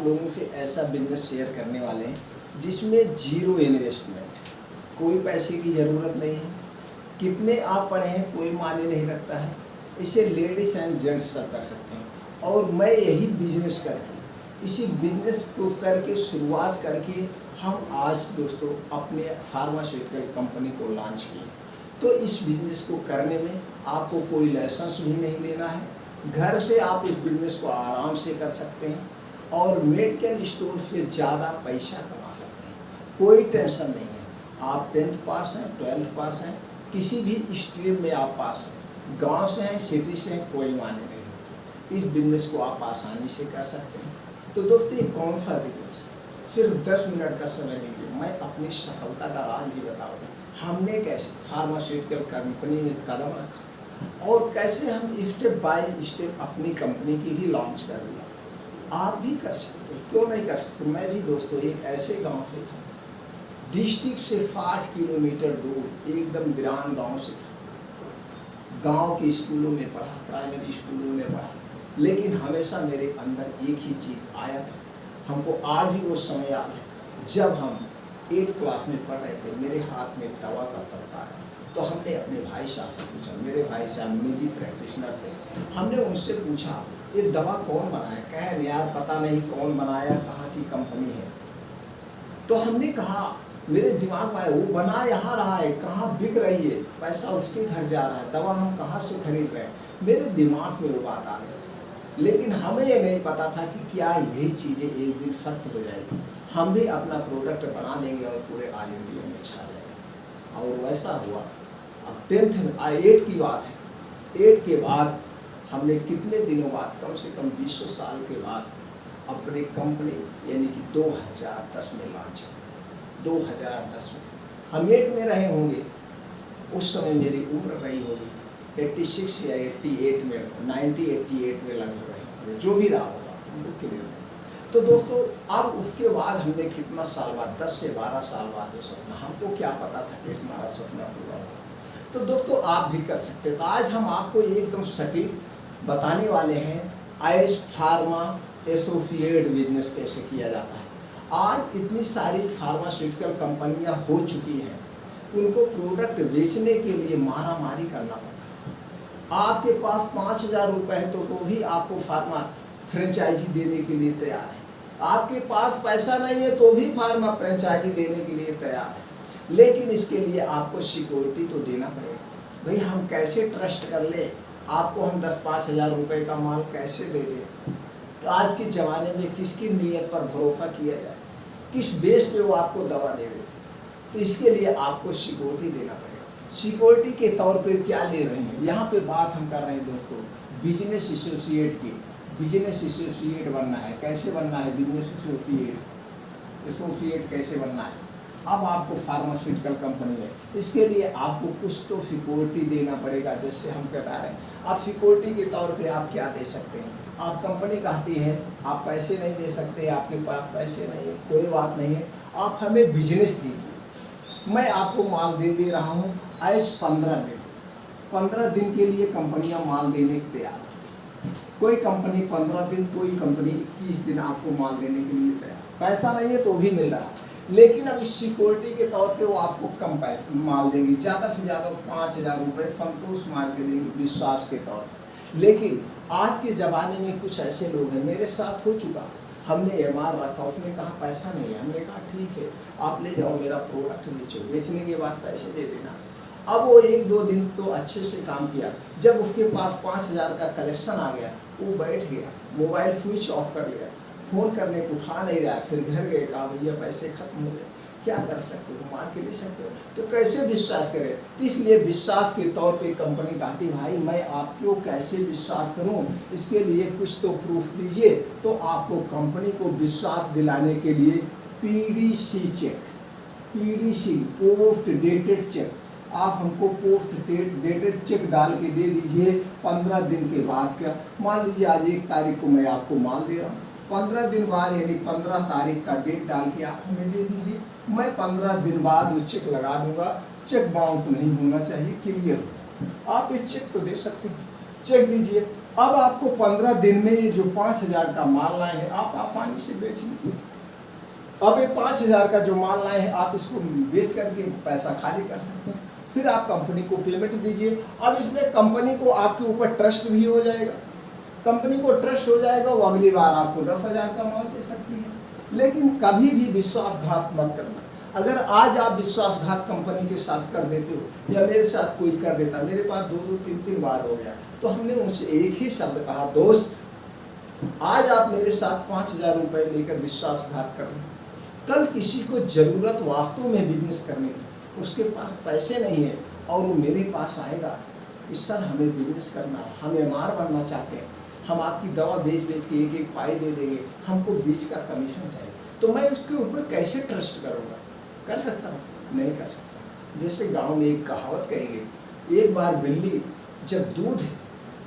आप लोगों से ऐसा बिजनेस शेयर करने वाले हैं जिसमें जीरो इन्वेस्टमेंट, कोई पैसे की ज़रूरत नहीं है। कितने आप पढ़े हैं कोई मायने नहीं रखता है, इसे लेडीज़ एंड जेंट्स सब कर सकते हैं। और मैं यही बिजनेस करके, इसी बिजनेस को करके शुरुआत करके हम आज दोस्तों अपने फार्मास्यूटिकल कंपनी को लॉन्च किए। तो इस बिजनेस को करने में आपको कोई लाइसेंस भी नहीं लेना है, घर से आप इस बिजनेस को आराम से कर सकते हैं और मेडिकल स्टोर से ज़्यादा पैसा कमा सकते हैं। कोई टेंशन नहीं है। आप 10th पास हैं, 12th पास हैं, किसी भी स्ट्रीम में आप पास हैं, गांव से हैं, सिटी से हैं, कोई मायने नहीं रखता। इस बिजनेस को आप आसानी से कर सकते हैं। तो दोस्तों ये कौन सा बिजनेस है? सिर्फ 10 मिनट का समय दीजिए, मैं अपनी सफलता का राज भी बताऊँगा। हमने कैसे फार्मास्यूटिकल कंपनी में कदम रखा और कैसे हम स्टेप बाय स्टेप अपनी कंपनी की भी लॉन्च कर दिया। आप भी कर सकते हैं, क्यों नहीं कर सकते? मैं भी दोस्तों एक ऐसे गांव से था, डिस्ट्रिक्ट से 60 किलोमीटर दूर, एकदम वीरान गांव से था। गांव के स्कूलों में पढ़ा, प्राइमरी स्कूलों में पढ़ा, लेकिन हमेशा मेरे अंदर एक ही चीज़ आया था। हमको आज भी वो समय याद है जब हम 8th क्लास में पढ़ रहे थे, मेरे हाथ में दवा का पत्ता है। तो हमने अपने भाई साहब से पूछा, मेरे भाई साहब निजी प्रैक्टिशनर थे, हमने उनसे पूछा ये दवा कौन बनाया? कहे यार पता नहीं कौन बनाया, कहाँ की कंपनी है। तो हमने कहा, मेरे दिमाग में आया वो बना यहाँ रहा है, कहाँ बिक रही है, पैसा उसके घर जा रहा है, दवा हम कहाँ से खरीद रहे हैं। मेरे दिमाग में वो बात आ गई, लेकिन हमें ये नहीं पता था कि क्या यही चीज़ें एक दिन सत्य हो जाएगी, हम भी अपना प्रोडक्ट बना देंगे और पूरे ऑल इंडिया में छा जाएगा। और वैसा हुआ। अब 10th में 8 की बात है, 8 के बाद हमने कितने दिनों बाद, कम से कम 20 साल के बाद अपनी कंपनी यानी कि 2010 में लॉन्च। 2010 में हम 8 में रहे होंगे, उस समय मेरी उम्र रही होगी 86 या 88 में, 88 में लगभग रही, जो भी रहा होगा के लिए। तो दोस्तों अब उसके बाद हमने कितना साल बाद, 10 से 12 साल बाद वो सपना, हमको क्या पता था कि हमारा सपना पूरा होगा। तो दोस्तों आप भी कर सकते हैं। तो आज हम आपको एकदम सटीक बताने वाले हैं आयुष फार्मा एसोसिएट बिजनेस कैसे किया जाता है। आज इतनी सारी फार्मास्यूटिकल कंपनियां हो चुकी हैं, उनको प्रोडक्ट बेचने के लिए मारा मारी करना पड़ता है। आपके पास 5000 रुपये है तो भी आपको फार्मा फ्रेंचाइजी देने के लिए तैयार है। आपके पास पैसा नहीं है तो भी फार्मा फ्रेंचाइजी देने के लिए तैयार है, लेकिन इसके लिए आपको सिक्योरिटी तो देना पड़ेगा। भाई हम कैसे ट्रस्ट कर ले, आपको हम 10-5 हज़ार रुपये का माल कैसे दे दें? तो आज के ज़माने में किसकी नीयत पर भरोसा किया जाए, किस बेस पे वो आपको दवा दे दे? तो इसके लिए आपको सिक्योरिटी देना पड़ेगा। सिक्योरिटी के तौर पे क्या ले रहे हैं, यहाँ पे बात हम कर रहे हैं दोस्तों बिजनेस एसोसिएट की। बिजनेस एसोसिएट बनना है, कैसे बनना है बिजनेस एसोसिएट कैसे बनना है? अब आपको फार्मास्यूटिकल कंपनी में, इसके लिए आपको कुछ तो सिक्योरिटी देना पड़ेगा। जैसे हम बता रहे हैं, आप सिक्योरिटी के तौर पे आप क्या दे सकते हैं? आप कंपनी कहती है आप पैसे नहीं दे सकते, आपके पास पैसे नहीं है, कोई बात नहीं है, आप हमें बिजनेस दीजिए। मैं आपको माल दे रहा हूँ आज 15 दिन। 15 दिन के लिए कंपनियाँ माल देने के तैयार होती हैं। कोई कंपनी 15 दिन, कोई कंपनी 21 दिन आपको माल देने के लिए तैयार। पैसा नहीं है तो भी मिल रहा है, लेकिन अब इस सिक्योरिटी के तौर पे वो आपको कम पैसे माल देंगी, ज़्यादा से ज़्यादा 5000 रुपये संतोष मार के देंगे विश्वास के तौर पर। लेकिन आज के ज़माने में कुछ ऐसे लोग हैं, मेरे साथ हो चुका, हमने एमआर रखा, उसने कहा पैसा नहीं है, हमने कहा ठीक है आप ले जाओ मेरा प्रोडक्ट बेचो, बेचने के बाद पैसे दे देना। अब वो 1-2 दिन तो अच्छे से काम किया, जब उसके पास 5000 का कलेक्शन आ गया, वो बैठ गया, मोबाइल स्विच ऑफ कर लिया, फ़ोन करने को उठा नहीं रहा। फिर घर गए, कहा भैया पैसे खत्म हो गए, क्या कर सकते हो, मार के ले सकते हो, तो कैसे विश्वास करें? इसलिए विश्वास के तौर पे कंपनी कहती भाई मैं आपको कैसे विश्वास करूं, इसके लिए कुछ तो प्रूफ दीजिए। तो आपको कंपनी को विश्वास दिलाने के लिए PDC cheque, PDC post dated cheque, आप हमको पोस्ट डेटेड चेक डाल के दे दीजिए। 15 दिन के बाद, क्या मान लीजिए आज 1 तारीख को मैं आपको माल दे रहा हूँ, 15 दिन बाद यानी 15 तारीख का डेट डाल के आप हमें दे दीजिए। मैं 15 दिन बाद वो चेक लगा दूंगा, चेक बाउंस नहीं होना चाहिए, क्लियर हो। आप ये चेक तो दे सकते हैं, चेक दीजिए, अब आपको 15 दिन में ये जो 5,000 का माल लाए हैं आप आसानी से बेच लीजिए। अब ये 5,000 का जो माल लाए हैं आप इसको बेच करके पैसा खाली कर सकते हैं, फिर आप कंपनी को पेमेंट दीजिए। अब इसमें कंपनी को आपके ऊपर ट्रस्ट भी हो जाएगा, कंपनी को ट्रस्ट हो जाएगा, वो अगली बार आपको 10,000 का माल दे सकती है। लेकिन कभी भी विश्वासघात मत करना। अगर आज आप विश्वासघात कंपनी के साथ कर देते हो या मेरे साथ कोई कर देता, मेरे पास 2-2, 3-3 बार हो गया, तो हमने उनसे एक ही शब्द कहा, दोस्त आज आप मेरे साथ 5,000 रुपये लेकर विश्वासघात कर रहे हैं, कल किसी को जरूरत वास्तव में बिजनेस करने की, उसके पास पैसे नहीं है और वो मेरे पास आएगा कि सर हमें बिजनेस करना है, हम एमआर बनना चाहते हैं, हम आपकी दवा बेच बेच के एक एक पाई दे देंगे, हमको बीच का कमीशन चाहिए, तो मैं उसके ऊपर कैसे ट्रस्ट करूँगा? कर सकता हूँ? नहीं कर सकता। जैसे गांव में एक कहावत कहेंगे, एक बार बिल्ली जब दूध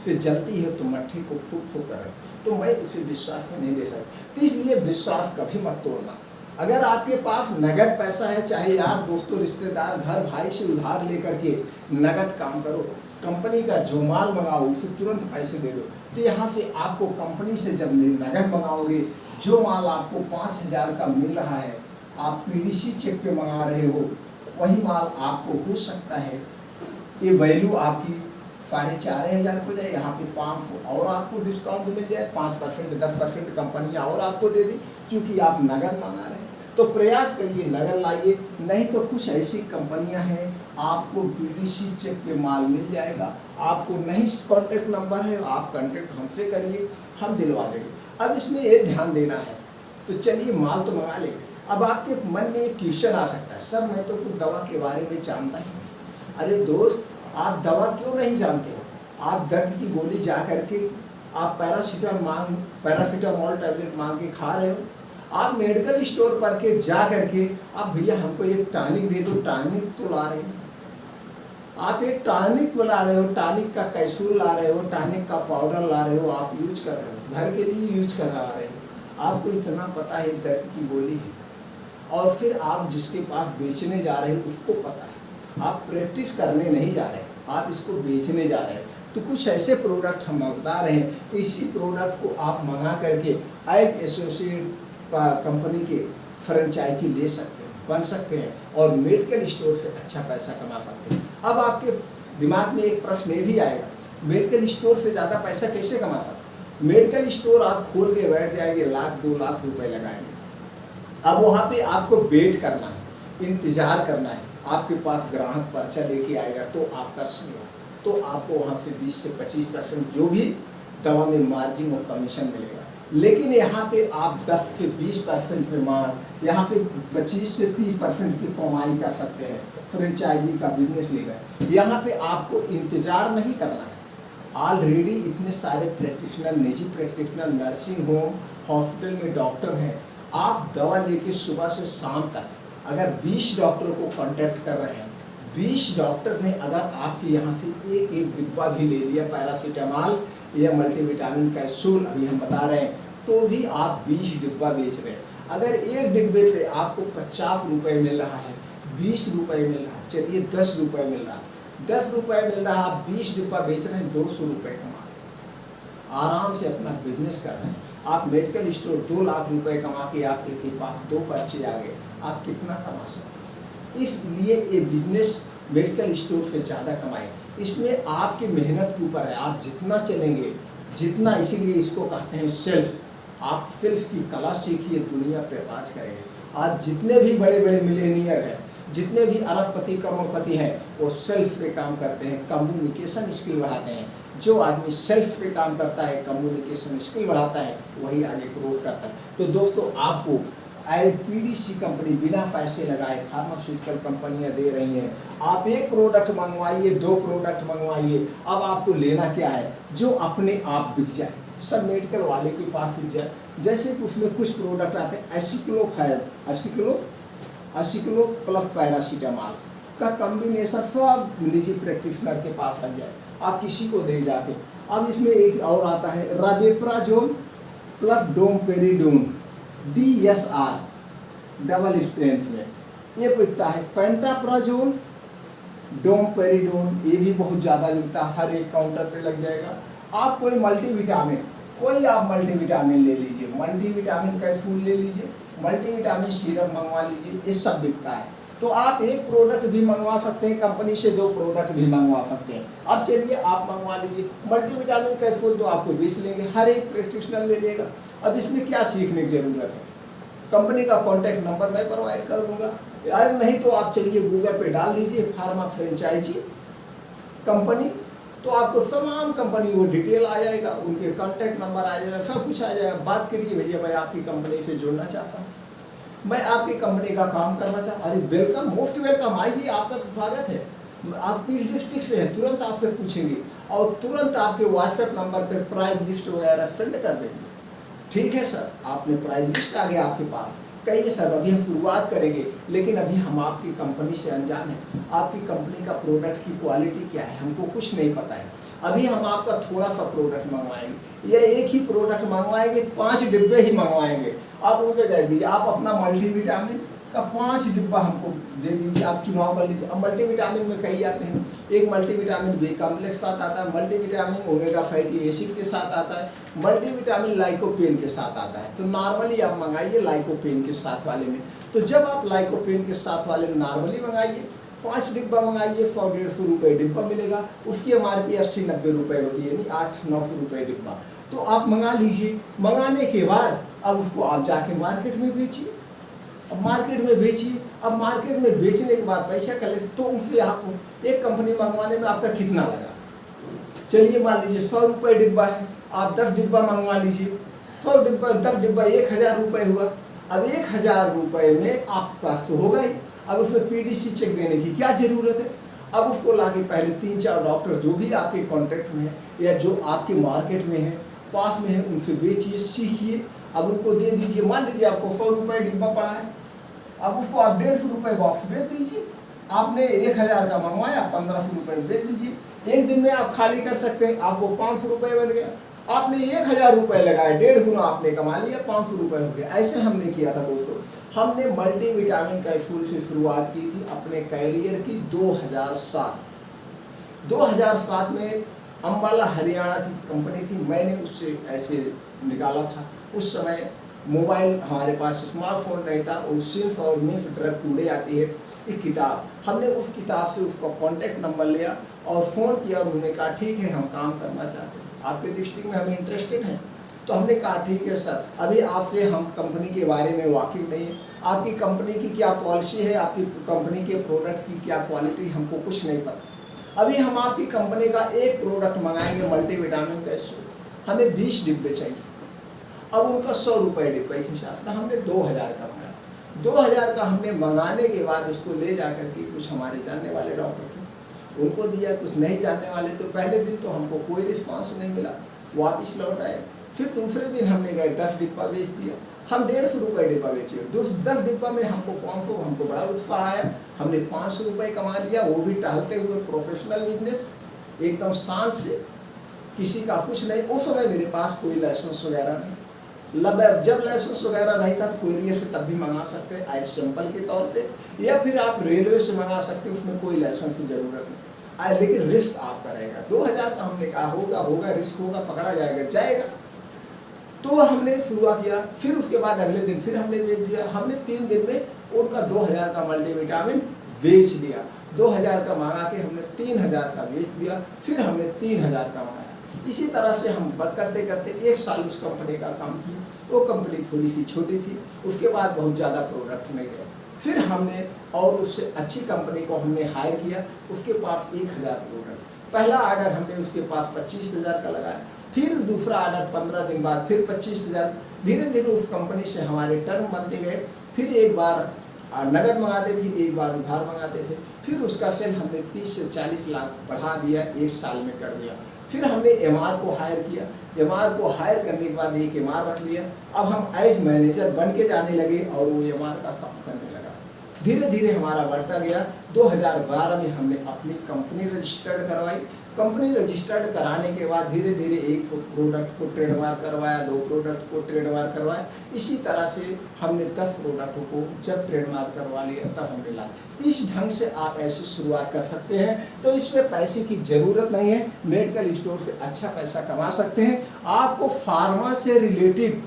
से जलती है तो मट्ठी को फूक फूक कर, तो मैं उसे विश्वास में नहीं दे सकता। तो इसलिए विश्वास कभी मत तोड़ना। अगर आपके पास नगद पैसा है, चाहे यार दोस्तों रिश्तेदार घर भाई से उधार लेकर के नगद काम करो, कंपनी का जो माल मंगाओ उसे तुरंत पैसे दे दो। तो यहाँ से आपको कंपनी से जब नगद मंगाओगे, जो माल आपको 5,000 का मिल रहा है, आप पीडीसी चेक पे मंगा रहे हो, वही माल आपको हो सकता है ये वैल्यू आपकी 4,500 हो जाए, यहाँ पे 500 और आपको डिस्काउंट मिल जाए, 5%, 10% कंपनियाँ और आपको दे दी, क्योंकि आप नगद मंगा रहे हैं। तो प्रयास करिए नगद लाइए, नहीं तो कुछ ऐसी कंपनियां हैं आपको पीडीसी चेक पे माल मिल जाएगा, आपको नहीं कॉन्टेक्ट नंबर है, आप कॉन्टेक्ट हमसे करिए, हम दिलवा देंगे। अब इसमें ये ध्यान देना है, तो चलिए माल तो मंगा लेंगे। अब आपके मन में एक क्वेश्चन आ सकता है, सर मैं तो कुछ दवा के बारे में जानता ही नहीं। अरे दोस्त, आप दवा क्यों नहीं जानते हो? आप दर्द की गोली जा करके आप पैरासीटामोल टैबलेट मांग के खा रहे हो, आप मेडिकल स्टोर पर के जा करके आप भैया हमको एक टॉनिक दे दो, टॉनिक तो ला रहे हो, आप एक टॉनिक ला रहे हो, टॉनिक का कैप्सूल ला रहे हो, टॉनिक का पाउडर ला रहे हो, आप यूज कर रहे हो, घर के लिए यूज कर रहे हो, आपको इतना पता है दर्द की गोली है, और फिर आप जिसके पास बेचने जा रहे हैं उसको पता है, आप प्रैक्टिस करने नहीं जा रहे, आप इसको बेचने जा रहे हैं। तो कुछ ऐसे प्रोडक्ट हम बता रहे हैं, इसी प्रोडक्ट को आप मंगा करके एज एसोसिएट कंपनी के फ्रेंचाइजी ले सकते हैं, बन सकते हैं और मेडिकल स्टोर से अच्छा पैसा कमा सकते हैं। अब आपके दिमाग में एक प्रश्न ये भी आएगा, मेडिकल स्टोर से ज़्यादा पैसा कैसे कमा सकते? मेडिकल स्टोर आप खोल के बैठ जाएंगे, 1-2 लाख रुपए लगाएंगे। अब वहाँ पे आपको वेट करना है, इंतज़ार करना है, आपके पास ग्राहक पर्चा लेके आएगा तो आपका सेवा, तो आपको वहाँ से 20 से 25% जो भी दवा में मार्जिन और कमीशन मिलेगा। लेकिन यहाँ पे आप 10 से 20% में मार, यहाँ पे 25 से 30% की कमाई कर सकते हैं, फ्रेंचाइजी का बिजनेस लेकर। यहाँ पे आपको इंतज़ार नहीं करना है, ऑलरेडी इतने सारे प्रैक्टिशनर, निजी प्रैक्टिशनर, नर्सिंग होम, हॉस्पिटल में डॉक्टर हैं। आप दवा लेके सुबह से शाम तक अगर 20 डॉक्टरों को कांटेक्ट कर रहे हैं, 20 डॉक्टर ने अगर आपके यहाँ से एक एक डिब्बा भी ले लिया पैरासीटामोल या मल्टीविटामिन कैप्सूल अभी हम बता रहे हैं, तो भी आप 20 डिब्बा बेच रहे हैं। अगर एक डिब्बे पे आपको 50 रुपये मिल रहा है, 20 रुपये मिल रहा है, चलिए 10 रुपये मिल रहा है, 10 रुपये मिल रहा है, आप 20 डिब्बा बेच रहे हैं, 200 रुपये कमा रहे हैं, आराम से अपना बिजनेस कर रहे हैं। आप मेडिकल स्टोर 2 लाख रुपए कमा के आपके पास 2 पर्चे आ गए, आप कितना कमा सकते हैं? इसलिए ये बिजनेस मेडिकल स्टोर से ज़्यादा कमाए, इसमें आपकी मेहनत के ऊपर है, आप जितना चलेंगे जितना, इसीलिए इसको कहते हैं सेल्फ। आप सेल्फ की कला सीखिए, दुनिया पे राज करेंगे। आज जितने भी बड़े बड़े मिलेनियर हैं, जितने भी अरबपति करोड़पति हैं, वो सेल्फ पे काम करते हैं, कम्युनिकेशन स्किल बढ़ाते हैं। जो आदमी सेल्फ पे काम करता है, कम्युनिकेशन स्किल बढ़ाता है, वही आगे ग्रोथ करता है। तो दोस्तों, आपको पीडीसी कंपनी बिना पैसे लगाए फार्मास्यूटिकल कंपनियां दे रही हैं। आप एक प्रोडक्ट मंगवाइए, 2 प्रोडक्ट मंगवाइए, अब आपको लेना क्या है? जो अपने आप बिक जाए, सब मेडिकल वाले के पास बिक जाए। जैसे कि उसमें कुछ प्रोडक्ट आते हैं, 80 किलो प्लस पैरासीटामोल का कॉम्बिनेशन सब निजी प्रैक्टिशनर के पास लग जाए, आप किसी को दे जाके। अब इसमें एक और आता है rabeprazole plus domperidone DSR double strength में, ये बिकता है। पेंटाप्राजोल, डोमपेरिडोन, ये भी बहुत ज़्यादा बिकता है, हर एक काउंटर पे लग जाएगा। आप कोई मल्टीविटामिन, कोई आप मल्टीविटामिन ले लीजिए, मल्टीविटामिन कैप्सूल ले लीजिए, मल्टीविटामिन सीरप मंगवा लीजिए, ये सब बिकता है। तो आप एक प्रोडक्ट भी मंगवा सकते हैं कंपनी से, 2 प्रोडक्ट भी मंगवा सकते हैं। अब चलिए आप मंगवा लीजिए मल्टीविटामिन कैप्सूल, तो आपको बेच लेंगे, हर एक प्रैक्टिशनर ले लेगा। अब इसमें क्या सीखने की जरूरत है, कंपनी का कॉन्टैक्ट नंबर मैं प्रोवाइड कर दूंगा, यार नहीं तो आप चलिए गूगल पे डाल दीजिए फार्मा फ्रेंचाइजी कंपनी, तो आपको तमाम कंपनी वो डिटेल आ जाएगा, उनके कॉन्टैक्ट नंबर आ जाएगा, सब कुछ आ जाएगा। बात करिए भैया मैं आपकी कंपनी से जुड़ना चाहता हूँ, मैं आपकी कंपनी का काम करना चाहता हूँ। अरे वेलकम, मोस्ट वेलकम, आइए, आपका तो स्वागत है। आप किस डिस्ट्रिक्ट से हैं, तुरंत आपसे पूछेंगे और तुरंत आपके व्हाट्सएप नंबर पर प्राइस लिस्ट वगैरह सेंड कर देंगे। ठीक है सर, आपने प्राइस लिस्ट आ गया आपके पास, कहिए सर अभी हम शुरुआत करेंगे, लेकिन अभी हम आपकी कंपनी से अनजान हैं, आपकी कंपनी का प्रोडक्ट की क्वालिटी क्या है हमको कुछ नहीं पता है, अभी हम आपका थोड़ा सा प्रोडक्ट मंगवाएंगे, या एक ही प्रोडक्ट मंगवाएंगे, 5 डिब्बे ही मंगवाएंगे। आप उनसे कह दीजिए आप अपना मल्टीविटामिन का 5 डिब्बा हमको दे दीजिए, आप चुनाव कर लीजिए। अब मल्टीविटामिन में कई आते हैं, एक मल्टीविटामिन बी कॉम्प्लेक्स साथ आता है, मल्टीविटामिन ओमेगा फैटी एसिड के साथ आता है, मल्टीविटामिन लाइकोपेन के साथ आता है। तो नॉर्मली आप मंगाइए लाइकोपेन के साथ वाले में। तो जब आप लाइकोपेन के साथ वाले में नॉर्मली मंगाइए, 5 डिब्बा मंगाइए, 100-150 रुपये डिब्बा मिलेगा, उसकी MRP 80-90 रुपये होती है, यानी 800-900 रुपये डिब्बा। तो आप मंगा लीजिए, मंगाने के बाद अब उसको आप जाके मार्केट में बेचिए, अब मार्केट में बेचिए। अब मार्केट में बेचने के बाद पैसा कलेक्ट, तो उससे आपको एक कंपनी मंगवाने में आपका कितना लगा, चलिए मान लीजिए 100 रुपये डिब्बा है, आप 10 डिब्बा मंगवा लीजिए, 100 डिब्बा 10 डिब्बा 1000 रुपये हुआ। अब 1000 रुपये में आपके पास तो होगा ही, अब उसमें PDC चेक देने की क्या जरूरत है। अब उसको लाके पहले 3-4 डॉक्टर जो भी आपके कॉन्टेक्ट में है या जो आपके मार्केट में है, पास में है, उनसे बेचिए, सीखिए, अब उनको दे दीजिए। मान लीजिए आपको 100 रुपये डिब्बा पड़ा है, अब उसको आप 150 रुपये बॉक्स बेच दीजिए। आपने 1000 का मंगवाया, 1500 रुपये बेच दीजिए। एक दिन में आप खाली कर सकते हैं, आपको 500 रुपये बन गया। आपने 1000 रुपये लगाए, 1.5 गुना आपने कमा लिया, 500 रुपये हो गया। ऐसे हमने किया था दोस्तों, हमने मल्टीविटामिन कैप्सूल से शुरुआत की थी अपने कैरियर की 2007 में। अम्बाला हरियाणा की कंपनी थी, मैंने उससे ऐसे निकाला था। उस समय मोबाइल हमारे पास स्मार्टफोन नहीं था, और सिर्फ और मिफ ड्रग टूडे आती है एक किताब, हमने उस किताब से उसका कॉन्टैक्ट नंबर लिया और फ़ोन किया, और उन्होंने कहा ठीक है हम काम करना चाहते हैं, आपके डिस्ट्रिक्ट में हम इंटरेस्टेड हैं। तो हमने कहा ठीक है सर, अभी आपसे हम कंपनी के बारे में वाकिफ नहीं है, आपकी कंपनी की क्या पॉलिसी है, आपकी कंपनी के प्रोडक्ट की क्या क्वालिटी, हमको कुछ नहीं पता। अभी हम आपकी कंपनी का एक प्रोडक्ट मंगाएंगे मल्टीविटामिन कैप्सूल, हमें 20 डिब्बे चाहिए। अब उनका 100 रुपये डिब्बे के हिसाब से हमने 2000 का मंगाया। 2000 का हमने मंगाने के बाद उसको ले जा करके कुछ हमारे जानने वाले डॉक्टर थे उनको दिया, कुछ नहीं जानने वाले। तो पहले दिन तो हमको कोई रिस्पांस नहीं मिला, वापस लौट आए। फिर दूसरे दिन हमने गए 10 डिब्बा बेच दिया, हम 150 रुपये डिब्बा बेचे। 10 डिब्बा में हमको 500, हमको बड़ा उत्साह आया, हमने 500 रुपये कमा लिया, वो भी टहलते हुए, प्रोफेशनल बिजनेस एकदम शांत से, किसी का कुछ नहीं। उस समय मेरे पास कोई लाइसेंस वगैरह नहीं, जब लाइसेंस वगैरह नहीं था तो कोरियर से तब भी मंगा सकते हैं एज सैंपल के तौर पे, या फिर आप रेलवे से मंगा सकते हैं, उसमें कोई लाइसेंस की जरूरत नहीं, लेकिन रिस्क आपका रहेगा। 2000 का हमने कहा होगा रिस्क होगा, पकड़ा जाएगा। तो हमने शुरुआत किया, फिर उसके बाद अगले दिन फिर हमने बेच दिया। हमने 3 दिन में उनका 2000 का मल्टीविटामिन बेच दिया। 2000 का मंगा के हमने 3000 का बेच दिया, फिर हमने 3000 का मंगाया। इसी तरह से हम करते करते 1 साल उस कंपनी का काम किया। वो कंपनी थोड़ी सी छोटी थी, उसके बाद बहुत ज़्यादा प्रोडक्ट में गए। फिर हमने और उससे अच्छी कंपनी को हमने हायर किया, उसके पास 1000 प्रोडक्ट। पहला ऑर्डर हमने उसके पास 25,000 का लगाया, फिर दूसरा ऑर्डर 15 दिन बाद फिर 25,000। धीरे धीरे उस कंपनी से हमारे टर्म बनते गए। फिर एक बार नगद मंगाते थे, एक बार उधार मंगाते थे। फिर उसका सेल हमने 30 से 40 लाख बढ़ा दिया, 1 साल में कर दिया। फिर हमने MR को हायर किया। MR को हायर करने के बाद एक MR रख लिया। अब हम एज मैनेजर बन के जाने लगे और वो MR का काम करने लगा। धीरे धीरे हमारा बढ़ता गया। 2012 में हमने अपनी कंपनी रजिस्टर्ड करवाई। कंपनी रजिस्टर्ड कराने के बाद धीरे धीरे एक प्रोडक्ट को ट्रेडमार्क करवाया, 2 प्रोडक्ट को ट्रेडमार्क करवाया, इसी तरह से हमने 10 प्रोडक्टों को जब ट्रेडमार्क करवा लिया तब हमने ला। तो इस ढंग से आप ऐसे शुरुआत कर सकते हैं। तो इसमें पैसे की ज़रूरत नहीं है, मेडिकल स्टोर से अच्छा पैसा कमा सकते हैं। आपको फार्मा से रिलेटिव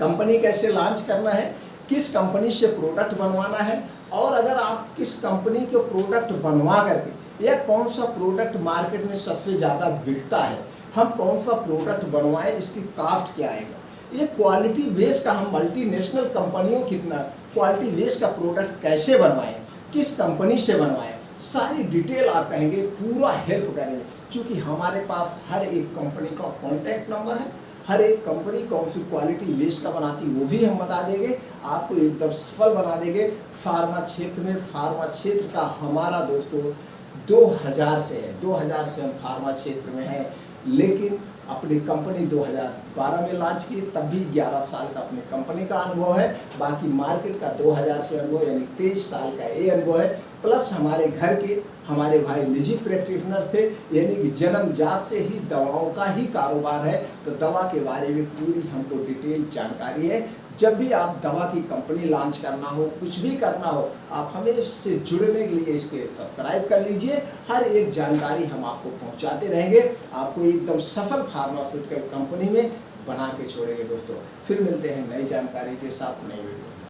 कंपनी कैसे लॉन्च करना है, किस कंपनी से प्रोडक्ट बनवाना है, और अगर आप किस कंपनी के प्रोडक्ट बनवा करके या कौन सा प्रोडक्ट मार्केट में सबसे ज़्यादा बिकता है, हम कौन सा प्रोडक्ट बनवाएं, इसकी कास्ट क्या आएगा, ये क्वालिटी बेस का, हम मल्टीनेशनल कंपनियों कितना क्वालिटी बेस का प्रोडक्ट कैसे बनवाएं, किस कंपनी से बनवाएं, सारी डिटेल आप कहेंगे, पूरा हेल्प करेंगे। क्योंकि हमारे पास हर एक कंपनी का कॉन्टैक्ट नंबर है, हर एक कंपनी कौन सी क्वालिटी बेस का बनाती वो भी हम बता देंगे, आपको एकदम सफल बना देंगे फार्मा क्षेत्र में। फार्मा क्षेत्र का हमारा दोस्तों 2000 से है, 2000 से हम फार्मा क्षेत्र में हैं, लेकिन अपनी कंपनी 2012 में लॉन्च की, तब भी 11 साल का अपनी कंपनी का अनुभव है। बाकी मार्केट का 2000 से अनुभव, यानी 23 साल का ये अनुभव है। प्लस हमारे घर के हमारे भाई निजी प्रैक्टिशनर थे, यानी कि जन्मजात से ही दवाओं का ही कारोबार है, तो दवा के बारे में पूरी हमको डिटेल जानकारी है। जब भी आप दवा की कंपनी लॉन्च करना हो, कुछ भी करना हो, आप हमें इससे जुड़ने के लिए इसके सब्सक्राइब कर लीजिए। हर एक जानकारी हम आपको पहुंचाते रहेंगे, आपको एकदम सफल फार्मास्यूटिकल कंपनी में बना के छोड़ेंगे दोस्तों। फिर मिलते हैं नई जानकारी के साथ, नई वीडियो।